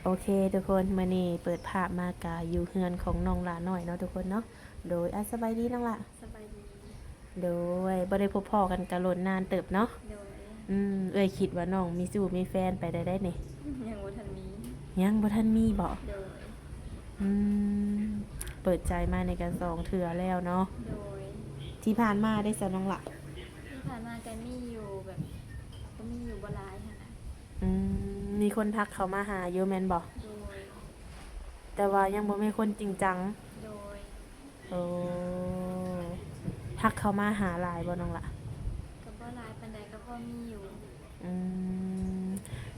โอเคทุกคนมื้อนี้เปิดภาพมากะอยู่เฮือนของน้องหลาน้อยเนาะทุกคนเนาะโดยสบายดีน้องหละสบายดีโดยบ่ได้พบพ่อกันกะล้นนานเติบเนาะโดยเอ้ยคิดว่าน้องมีสู่มีแฟนไปได้นี่ยังบ่ทันมียังบ่ทันมีบ่โดยอืมเปิดใจมาในกัน2เทื่อแล้วเนาะโดยที่ผ่านมาได้ซะน้องหละที่ผ่านมากันมีอยู่แบบก็มีอยู่บ่หลายหั่นน่ะมีคนทักเข้ามาหาอยู่แม่นบ่โดยแต่ว่ายังบ่มีคนจริงจังโดยโอ้ทักเข้ามาหาหลายบ่น้องหละก็บ่หลายปานใดก็พอมีอยู่อืม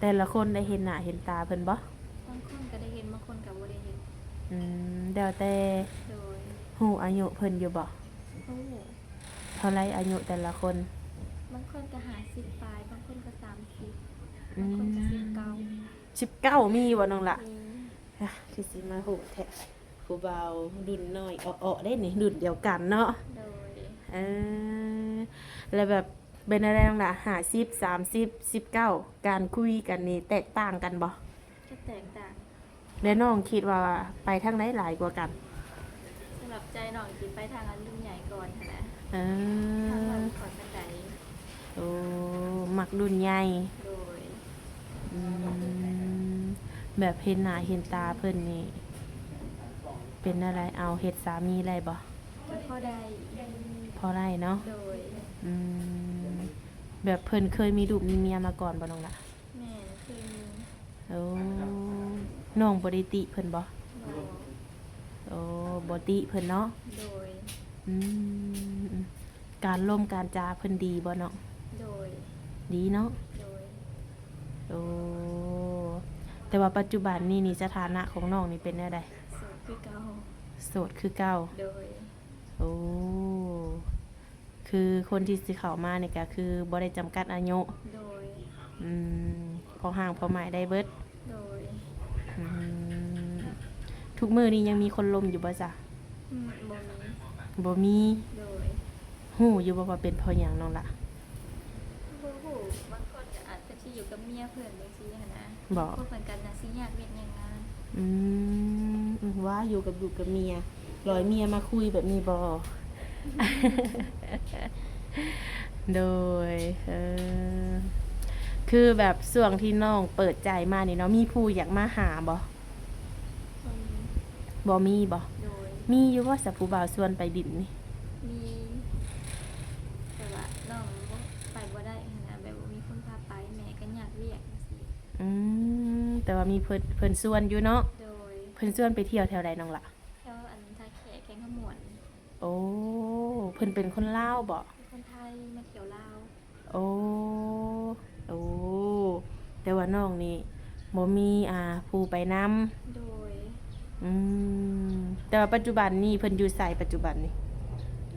แต่ละคนได้เห็นหน้าเห็นตาเพิ่นบ่บางคนก็ได้เห็นบางคนก็บ่ได้เห็นแล้วแต่โดยฮู้อายุเพิ่นอยู่บ่โอ้เท่าไรอายุแต่ละคนบางคนก็50ปลายบางคนก็30อืบางคนก็1919มีบ่น้องล่ะมีคือสิมาฮู้แท้ผู้บ่าวรุ่นน้อยอ้อๆได้นี่รุ่นเดียวกันเนาะโดยเออแล้วแบบเป็นอะไรน้องล่ะ50 30 19การคุยกันนี่แตกต่างกันบ่ก็แตกต่างแล้วน้องคิดว่าไปทางไหนหลายกว่ากันสำหรับใจน้องสิไปทางอันรุ่นใหญ่ก่อนหั่นน่ะเอทางอเราก่อนปานใดโอ้มักรุ่นใหญ่โดยอืมแบบเห็นหน้าเห็นตาเพิ่นนี่เป็นอะไรเอาเฮ็ดสามีอะไรบ่ก็พอได้ พอได้เนาะโดยอืมแบบเพิ่นเคยมีลูกมีเมียมาก่อนบ่น้องล่ะแม่คือมีโอ้น้องบ่ได้ติเพิ่นบ่โดโอ้บ่ติเพิ่นเนาะโดยอืมการล่มการจาเพิ่นดีบ่เนาะโดยดีเนาะโดยโอ้แต่ว่าปัจจุบันนี่สถานะของน้องนี่เป็นแนวใดโสดคือเก่าโสดคือเก่าโดยโอ้คือคนที่สิเข้ามานี่ก็คือบ่ได้จำกัดอายุโดยอืมพอห่างพอหมายได้เบิดโดยอืมทุกมื้อนี้ยังมีคนลมอยู่บ่จ๊ะบ่มีบ่มีโดยฮู้อยู่บ่ว่าเป็นเพราะหยังน้องล่ะบ่ฮู้บางคนก็อาจจะที่อยู่กับเมียเพิ่นจังซี่หันนะบ่พวกเพิ่นกันน่ะสิยากเวียกยากงาน อืว่าอยู่กับลูกกับเมียรอยเมียมาคุยแบบนี้บ่ โดยคือแบบช่วงที่น้องเปิดใจมานี่เนาะมีผู้อยากมาหาบ่บ่มีบ่โดยมีอยู่ว่าสักผู้บ่าวชวนไปดินนี่มีแต่ว่าน้องบ่ไปบ่ได้หั้นนะแบบบ่มีคนพาไปแม่ก็ยากเวียกจังซี่อืแต่ว่ามีเพิ่นชวนอยู่เนาะโดยเพิ่นชวนไปเที่ยวแถวใดน้องล่ะแถวอันท่าแขแข้งขมวนโอ้เพิ่นเป็นคนลาวบ่เป็นคนไทยมาเที่ยวลาว โอ้โอ้แต่ว่าน้องนี่บ่มีผู้ไปนำโดยแต่ว่าปัจจุบันนี่เพิ่นอยู่ไสปัจจุบันนี่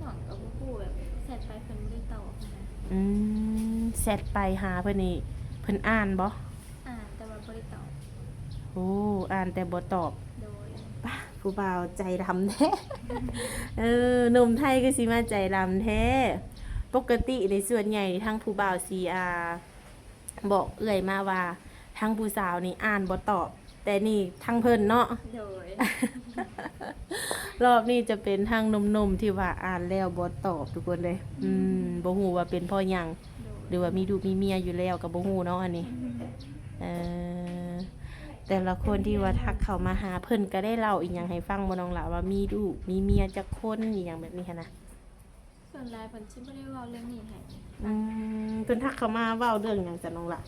น้องก็บ่ฮู้แบบแชทไปเพิ่นบ่ได้ตอบหั้นนะแชทไปหาเพิ่นนี่เพิ่นอ่านบ่อ่านแต่ว่าบ่ได้ตอบโอ้อ่านแต่บ่ตอบโดยป่ะผู้บ่าวใจดำแท้หนุ่มไทยก็สิมาใจดำแท้ปกติในส่วนใหญ่ทั้งผู้บ่าวสิบอกเอื้อยมาว่าทั้งผู้สาวนี่อ่านบ่ตอบแต่นี่ทั้งเพิ่นเนาะโดย รอบนี้จะเป็นทางหนุ่มๆที่ว่าอ่านแล้วบ่ตอบทุกคนเลยบ่ฮู้ว่าเป็นเพราะหยังหรือว่ามีลูกมีเมียอยู่แล้วก็บ่ฮู้เนาะอันนี้แต่ละคนที่ว่าทักเข้ามาหาเพิ่นก็ได้เล่าอีหยังให้ฟังบ่น้องล่ะว่ามีลูกมีเมียจักคนอีหยังแบบนี้หันนะส่วนหลายเพิ่นสิบ่ได้เว้าเรื่องนี้ให้เพิ่นทักเข้ามาเว้าเรื่องหยังจ้ะน้องล่ะ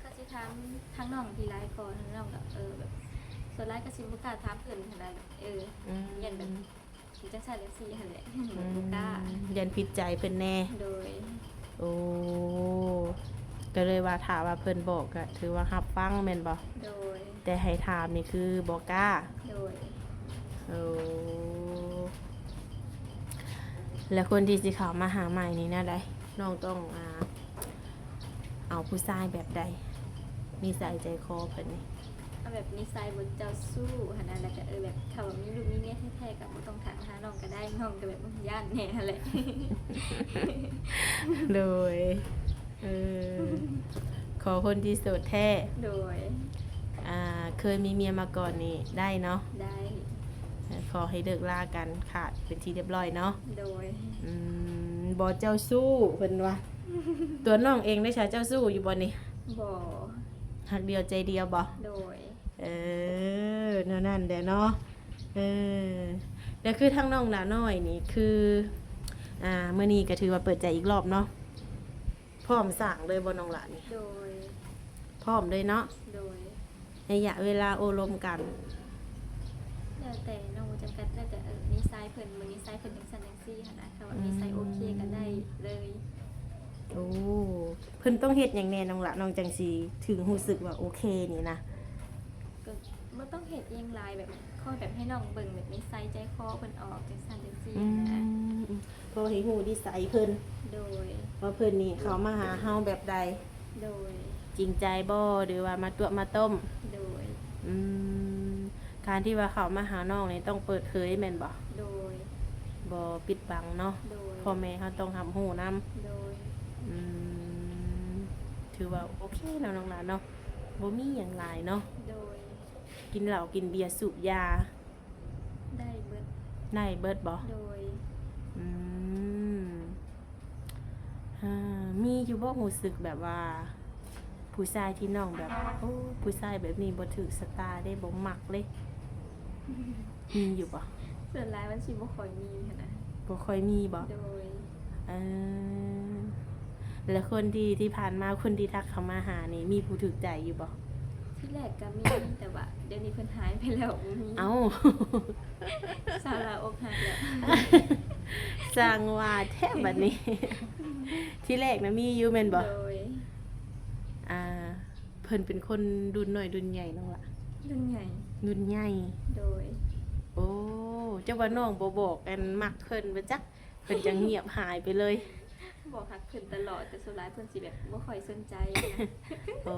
ก็สิถามทั้งน้องที่หลายก่อนทั้งน้องก็แบบส่วนหลายก็สิบ่กล้าถามเพิ่นหั้นน่ะยันแบบสิจังซั่นจังซี่หั่นแหละบ่กล้ายันผิดใจเพิ่นแน่โดยโอ้ก็เลยว่าถามว่าเพิ่นบอกก็ถือว่ารับฟังแม่นบ่โดยแต่ให้ถามนี่คือบ่กล้าโดยแล้วคนที่สิเข้ามาหาใหม่นี่แนวใดน้องต้องเอาผู้ชายแบบใดนิสัยใจคอเพิ่นนี่เอาแบบนิสัยบ่เจ้าสู้หั่นน่ะแล้วก็แบบถ้าว่ามีลูกมีเมียแท้ๆก็บ่ต้องถามหาน้องก็ได้น้องก็แบบย้านแหน่นั่นแหละ โดยขอคนที่โสดแท้โดยเค เคยมีเมียมาก่อนนี่ได้เนาะ ได้ ขอให้เลิกลากันขาดเป็นที่เรียบร้อยเนาะ โดย บ่เจ้าสู้เพิ่นว่า ตัวน้องเองได้ใช้เจ้าสู้อยู่บ่นี่ บ่ หักเดียวใจเดียวบ่ โดย นั่นแหละเนาะแล้วคือทั้งน้องหลาน้อยนี่คือมื้อนี้ก็ถือว่าเปิดใจอีกรอบเนาะพร้อมสร้างเลยบ่น้องหลานี่ โดย พร้อมเลยเนาะ โดย ระยะเวลาโอลมกัน แล้วแต่น้องจำกัดแล้วแต่นิสัยเพิ่นมื้อนิสัยเพิ่นจังซั่นจังซี่หั่นนะค่ะว่านิสัยโอเคก็ได้เลย โอ้เพิ่นต้องเฮ็ดหยังแน่น้องหละน้องจังสิถึงรู้สึกว่าโอเคนี่นะ ก็บ่ต้องเฮ็ดอิหยังหลายแบบคอยแบบให้น้องเบิ่งแบบนิสัยใจคอเพิ่นออกจังซั่นจังซี่นะ พอให้ฮู้นิสัยเพิ่น โดย ว่าเพิ่นนี่เขามาหาเฮาแบบใด โดย จริงใจบ่หรือว่ามาตัวมาต้ม โดย อืมการที่ว่าเขามาหาน้องนี่ต้องเปิดเผยแม่นบ่ โดย บ่ปิดบังเนาะ โดย พ่อแม่เขาต้องรับรู้นํ โดย ถือว่าโอเคแล้วน้องหลานเนาะบ่มีหยังหลายเนาะ โดย กินเหล้ากินเบียร์สูบยา ได้เบิด ได้เบิดบ่ โดย อืมมีอยู่บ่รู้สึกแบบว่า ผู้ชายที่น้องแบบโอ้ผู้ชายแบบนี้บ่ถูกสตาร์ได้บ่มักเลย มีอยู่บ่ ส่วนหลายมันสิบ่ค่อยมีหันนะ บ่ค่อยมีบ่ โดย เออแล้วคนที่ผ่านมาคนที่ทักเข้ามาหานี่มีผู้ถูกใจอยู่บ่ ที่แรกก็มีแต่ว่าเดี๋ยวนี้เพิ่นหายไปแล้วบ่มี เอ้า สาวลาอกหักแล้ว สร้างว่าแท้บัดนี้ ที่แรกนะมีอยู่แม่นบ่ โดย เพิ่นเป็นคนดุนน้อยดุนใหญ่น้องล่ะ รุ่นใหญ่ ดุนใหญ่ โดย โอ้เจ้าว่าน้องบ่บอกกันมักเพิ่นบ่จักเพิ่นจังเงียบหายไปเลย บอกหักเพิ่นตลอดแต่สุดท้ายเพิ่นสิแบบบ่ค่อยสนใจนะ โอ้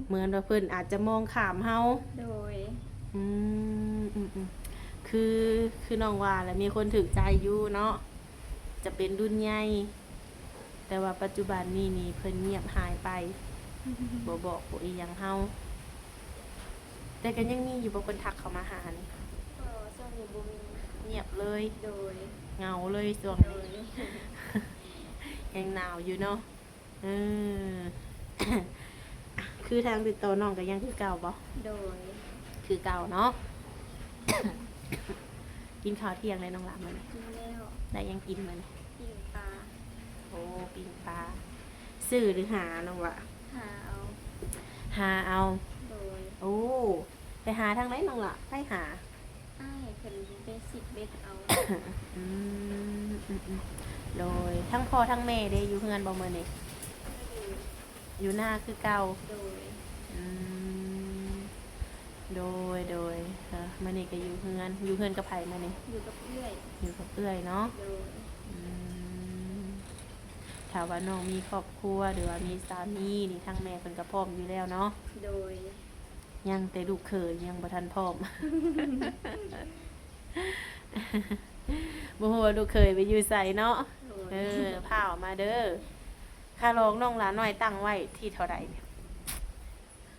เหมือนว่าเพิ่นอาจจะมองข้ามเฮา โดย อืมคือน้องว่าแหล้วมีคนถึกใจอยู่เนาะจะเป็นรุ่นใหญ่แต่ว่าปัจจุบันนี้นี่เพิ่นเงียบหายไปบ่บอกบ่อีหยังเฮาแต่ก็ยังมีอยู่บ่คนทักเข้ามาหานี่ ก็ช่วงนี้บ่มี เงียบเลย โดย เหงาเลยช่วง โด นี้ ย ยังหนาวอยู่เนาะเออ คือทางติดต่อน้องก็ยังคือเก่าบ่ โดย คือเก่าเนาะ กินข้าวเที่ยงเลยน้องหลานมัน กินแล้ว ได้ยังกินมัน กินปลา โอ้ปิ้งปลาซื้อหรือหาน้องละ หาเอา หาเอา โดย โอ้ไปหาทางไหนน้องละไปหา อ้ายเพิ่นเบสิกเบ็ดเอา อืมโดยทั้งพ่อทั้งแม่ได้อยู่เฮือนบ่มื้อนี้อยู่หน้าคือเก่า โดย อืมโดยมื้อนี้ก็อยู่เฮือนกับไผมื้อนี้ อยู่กับเอื้อย อยู่กับเอื้อยเนาะ โดย อืมถ้าว่าน้องมีครอบครัวหรือว่ามีสามีนี่ทั้งแม่เพิ่นก็พร้อมอยู่แล้วเนาะ โดย ยังแต่ลูกเขยยังบ่ทันพร้อม บ่ฮู้ว่าลูกเขยไปอยู่ไสเนาะ โดย พาออกมาเด้อค่าร้องน้องหลานน้อยตั้งไว้ที่เท่าใดเนี่ย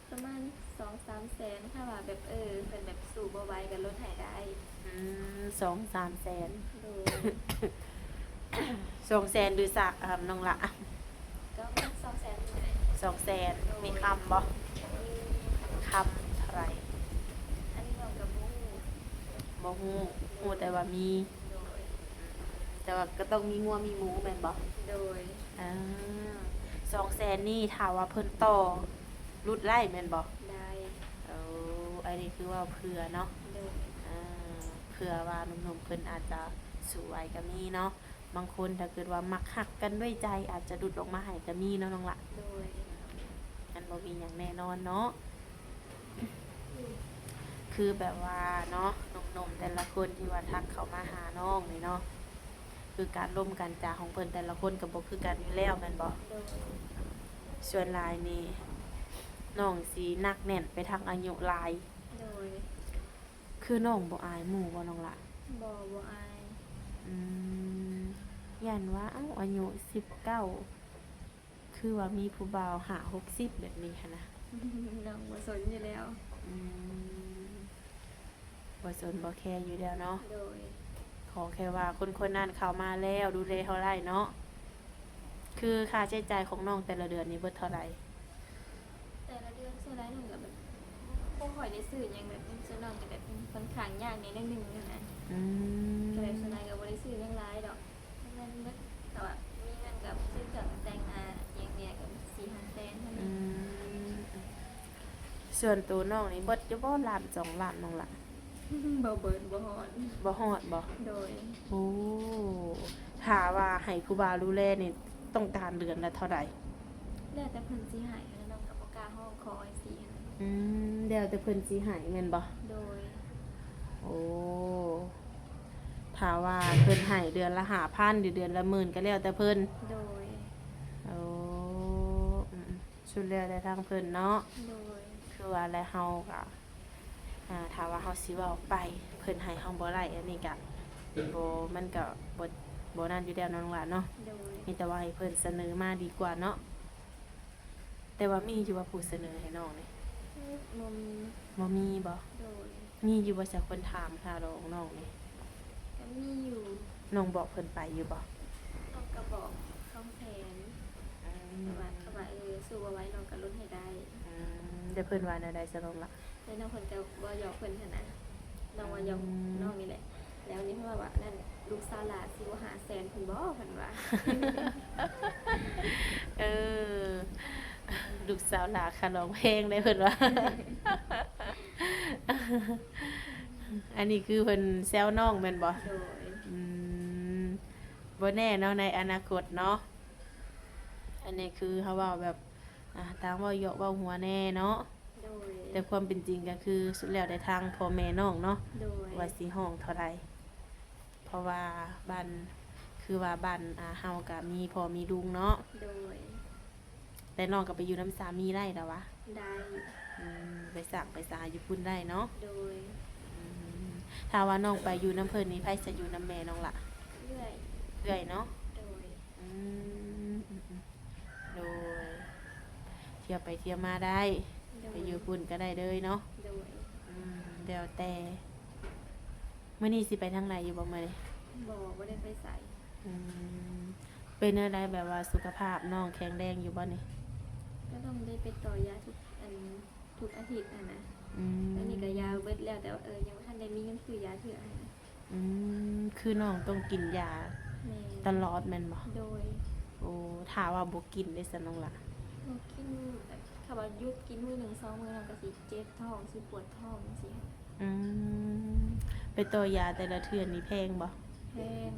ประมาณ 2-3 แสนถ้าว่าแบบเพิ่นแบบสู่บ่ไหวก็ลดให้ได้ 2-3 แสน โดย 2 แสนหรือสักน้องละ ก็ประมาณ2 แสนนี่แหละ 2 แสนมีคำบ่คำเท่าไหร่ อันนี้เรากับหมู่ บ่ฮู้แต่ว่ามี โดย แต่ว่าก็ต้องมีงัวมีหมูแม่นบ่ โดย 2 แสนนี่ถามว่าเพิ่นต่อรุดไล่แม่นบ่ ได้ อันนี้คือว่าเผื่อเนาะ โดย เผื่อว่าหนุ่มๆเพิ่นอาจจะสวยก็มีเนาะบางคนถ้าเกิดว่ามักหักกันด้วยใจอาจจะดุดออกมาให้ก็มีเนาะน้องละ โดย กันบ่มีอย่างแน่นอนเนาะคือแบบว่าเนาะหนุ่มๆแต่ละคนที่ว่าทักเข้ามาหาน้องนี่เนาะคือการร่วมกันจาของเพิ่นแต่ละคนก็บ่คือกันอยู่แล้วแม่นบ่ โดย ส่วนหลายนี่น้องสินักแน่นไปทางอายุหลาย โดย คือน้องบ่อายหมู่บ่น้องละ บ่อาย อืมยันว่าอายุ19คือว่ามีผู้บ่าว60แบบนี้ค่ะนะ น้องบ่สนอยู่แล้ว อืมบ่สนบ่แคร์อยู่แล้วเนาะ โดย ขอแค่ว่าคนนั้นเข้ามาแล้วดูแลเขาได้เนาะคือค่าใช้จ่ายของน้องแต่ละเดือนนี้เบิดเท่าไหร่ แต่ละเดือนส่วนหลายหนึ่งก็แบบบ่ค่อยได้ซื้อหยังแบบส่วนน้องก็แบบค่อนข้างยากนิดนึงนะ อืม ก็แบบส่วนหลายก็บ่ได้ซื้อหยังหลายดอกเงินเบิดแต่ว่ามีเงินกับซื้อเครื่องแต่งหน้าอย่างเนี้ยก็4-5แสนเท่า อื นี้ มส่วนตัวน้องนี่เบิดอยู่บ่ล้าน2ล้านน้องล่ะ บ่เบิดบ่ฮอด บ่ฮอดบ่ โดย โอ้ถ้าว่าให้ผู้บ่าวดูแลนี่ต้องการเดือนละเท่าใด แล้วแต่เพิ่นสิให้แล้วน้องก็บ่กล้าห้องขอไอ้สิ อืมเดี๋ยวแต่เพิ่นสิให้แม่นบ่ โดย โอ้ถ้าว่าเพิ่นให้เดือนละ5,000หรือเดือนละหมื่นก็แล้วแต่เพิ่น โดย โอ้ชุดเรียได้ทางเพิ่นเนาะ โดย คือว่าแล้วเฮาก็ถ้าว่าเฮาสิเว้าไปเพิ่นให้เฮาบ่ได้อันนี้ก็บ่มันก็บ่นั่นอยู่แล้วเนาะน้องหลานเนาะ โดย มีแต่ว่าให้เพิ่นเสนอมาดีกว่าเนาะแต่ว่ามีอยู่ว่าผู้เสนอให้น้องนี่ บ่มี บ่มีบ่ โดย มีอยู่ว่าจะคนถามค่ะน้องนี่ ก็มีอยู่ น้องบอกเพิ่นไปอยู่บ่ น้องก็บอกข้องแผนว่าสู้เอาไว้น้องก็ลดให้ได้ เดี๋ยวเพิ่นว่าแนวใดซะน้องล่ะ แล้วน้องเพิ่นก็บ่ยอมเพิ่นหั่นน่ะน้องว่ายอมน้องนี่แหละ แล้วนี่เพิ่นว่านั่นลูกสาวหลานสิบ่หาแสนเพิ่นบ่เพิ่นว่า เออลูกสาวหลาค่ะร้องเพลงได้เพิ่นว่า อันนี้คือเพิ่นแซวน้องแม่นบ่ โดย อืมบ่แน่เนาะในอนาคตเนาะอันนี้คือเขาเว้าแบบตามเว้าเหยาะเว้าหัวแน่เนาะ โดย แต่ความเป็นจริงก็คือสุดแล้วแต่ทางพ่อแม่น้องเนาะ โดย ว่าสิห้องเท่าใดเพราะว่าบ้านคือว่าบ้านเฮาก็มีพ่อมีลุงเนาะ โดย แต่น้องก็ไปอยู่น้ำสามีได้แล้ววะ ได้ ไปสักไปสาอยู่พุ่นได้เนาะ โดย ถ้าว่าน้องไปอยู่น้ำเพิ่นนี่ไผจะอยู่น้ำแม่น้องละ เรื่อย เรื่อยเนาะ โดย อืมโดยเที่ยวไปเที่ยวมาได้ โด ไปอยู่พุ่นก็ได้เลยเนาะ โดย เดี๋ยวแต่มื้อนี้สิไปทางไหนอยู่บ่มื้อนี้ บอกว่าได้ไปใส่ เป็นอะไรแบบว่าสุขภาพน้องแข็งแรงอยู่บ่นี่ ก็ต้องได้ไปต่อยาทุกอาทิตย์นะ อันนี้ก็ยาเบิดแล้วแต่ว่ายังบ่ทันได้มีเงินซื้อยาเถื่อให้นะ คือน้องต้องกินยา แม่ ตลอดแม่นบ่ โดย โอ้ถ้าว่าบ่กินได้ซะน้องล่ะ เรากินแบบถ้าว่าหยุดกินมื้อหนึ่งสองมื้อเราก็สิเจ็บท้องสิปวดท้องสิ ไปตัวยาแต่ละเทื่อนี่แพงบ่ แพง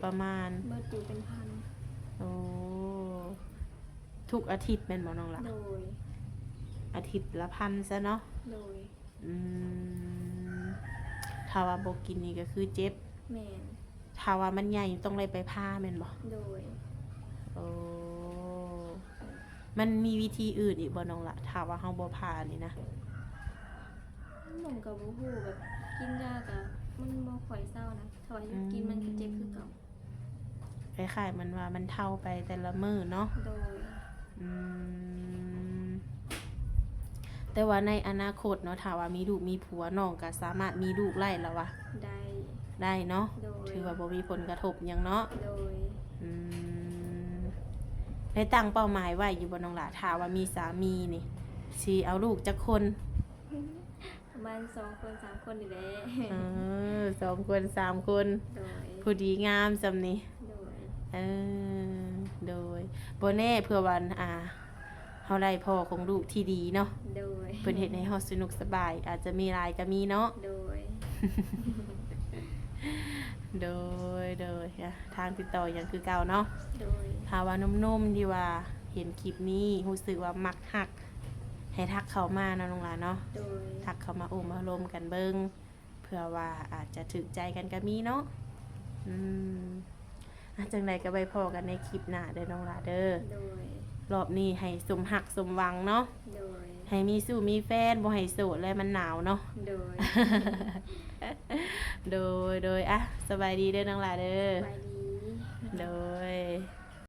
ประมาณ เบิดอยู่เป็นพัน โอ้ทุกอาทิตย์แม่นบ่น้องล่ะ โดย อาทิตย์ละ1,000ซะเนาะ โดย ถ้าว่าบ่กินนี่ก็คือเจ็บ แม่น ถ้าว่ามันใหญ่ต้องเลยไปผ่าแม่นบ่ โดย โอ้มันมีวิธีอื่นอีกบ่น้องล่ะถ้าว่าเฮาบ่ผ่านี่นะ หนุ่มกับบ่ฮู้แบบกินยาก็มันบ่ค่อยเศร้านะถ้าว่าหยุดกินมันก็เจ็บคือเก่า คล้ายๆมันว่ามันเท่าไปแต่ละมื้อเนาะ โดย แต่ว่าในอนาคตเนาะถ้าว่ามีลูกมีผัวน้องก็สามารถมีลูกไล่แล้ววะ ได้ ได้เนาะ โดย ถือว่าบ่มีผลกระทบหยังเนาะ โดย ได้ตั้งเป้าหมายไว้อยู่บ่น้องหล่ะถ้าว่ามีสามีนี่สิเอาลูกจักคน ประมาณ2คน3คนนี่แหละ 2คน3คน โดย ผู้ดีงามซำนี้ โดย โดยบ่แน่เพื่อวันเฮาได้พ่อของลูกที่ดีเนาะ โดย เพิ่นเฮ็ดให้เฮาสนุกสบาย อาจจะมีหลายก็มีเนาะ โดย โดยทางติดต่ออย่างคือเก่าเนาะ โดย ถ้าว่านุ่มๆที่ว่าเห็นคลิปนี้รู้สึกว่ามักฮัก ให้ทักเข้ามานะน้องหลานเนาะ โดย ทักเข้ามาโอ้มาลมกันเบิ่งเพื่อว่าอาจจะถึกใจกันก็มีเนาะจังใดก็ไปพอกันในคลิปหน้าเด้อน้องหลานเด้อ โดย รอบนี้ให้สมหักสมหวังเนาะ โดย ให้มีสู้มีแฟนบ่ให้โสดและมันหนาวเนาะ โดย โดยสบายดีเด้อน้องหลานเด้อ ไปดี โดย